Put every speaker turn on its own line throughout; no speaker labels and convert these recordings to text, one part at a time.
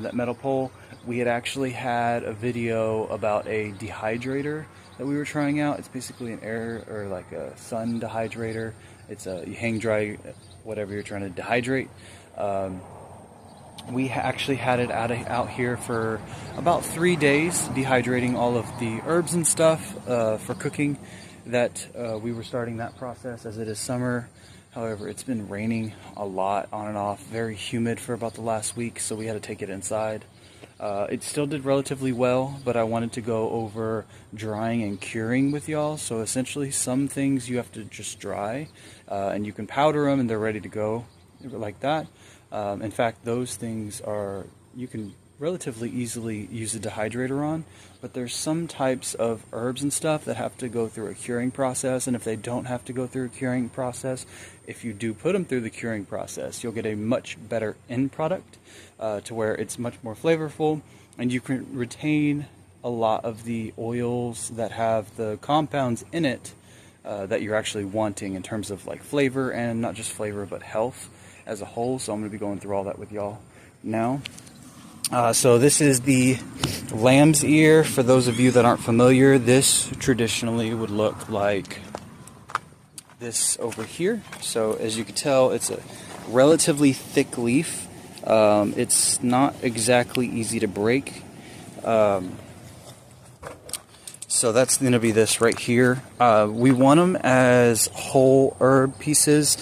that metal pole, we had actually had a video about a dehydrator that we were trying out. It's basically an air or like a sun dehydrator. It's a you hang dry whatever you're trying to dehydrate. We actually had it out here for about 3 days, dehydrating all of the herbs and stuff for cooking. That we were starting that process as it is summer. However, it's been raining a lot on and off, very humid for about the last week, so we had to take it inside. It still did relatively well, but I wanted to go over drying and curing with y'all. So essentially some things you have to just dry, and you can powder them and they're ready to go like that. In fact, those things you can relatively easily use a dehydrator on, but there's some types of herbs and stuff that have to go through a curing process, and if they don't have to go through a curing process, if you do put them through the curing process, you'll get a much better end product to where it's much more flavorful, and you can retain a lot of the oils that have the compounds in it that you're actually wanting in terms of like flavor, and not just flavor but health as a whole. So I'm going to be going through all that with y'all now. So this is the lamb's ear. For those of you that aren't familiar, this traditionally would look like this over here. So as you can tell, it's a relatively thick leaf. It's not exactly easy to break. So that's going to be this right here. We want them as whole herb pieces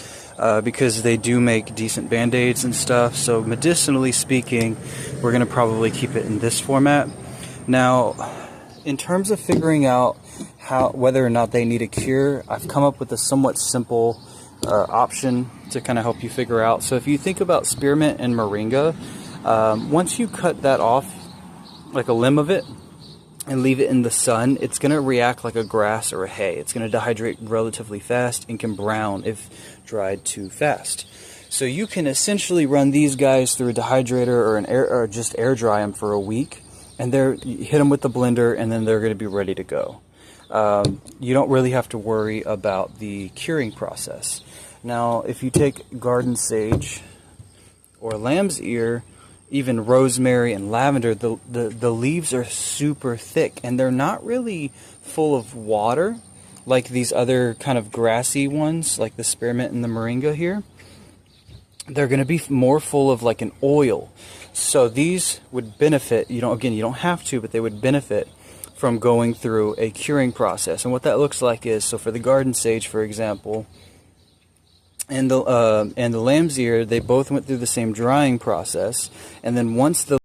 because they do make decent band-aids and stuff. So medicinally speaking, we're going to probably keep it in this format. Now, in terms of figuring out whether or not they need a cure, I've come up with a somewhat simple option to kind of help you figure out. So if you think about spearmint and moringa, once you cut that off, like a limb of it, and leave it in the sun, it's going to react like a grass or a hay. It's going to dehydrate relatively fast and can brown if dried too fast. So you can essentially run these guys through a dehydrator or just air dry them for a week, and you hit them with the blender, and then they're going to be ready to go. You don't really have to worry about the curing process. Now, if you take garden sage or lamb's ear, even rosemary and lavender, the leaves are super thick, and they're not really full of water like these other kind of grassy ones, like the spearmint and the moringa here. They're going to be more full of like an oil. So these would benefit, again, you don't have to, but they would benefit from going through a curing process. And what that looks like is, so for the garden sage, for example, and the lamb's ear, they both went through the same drying process, and then once the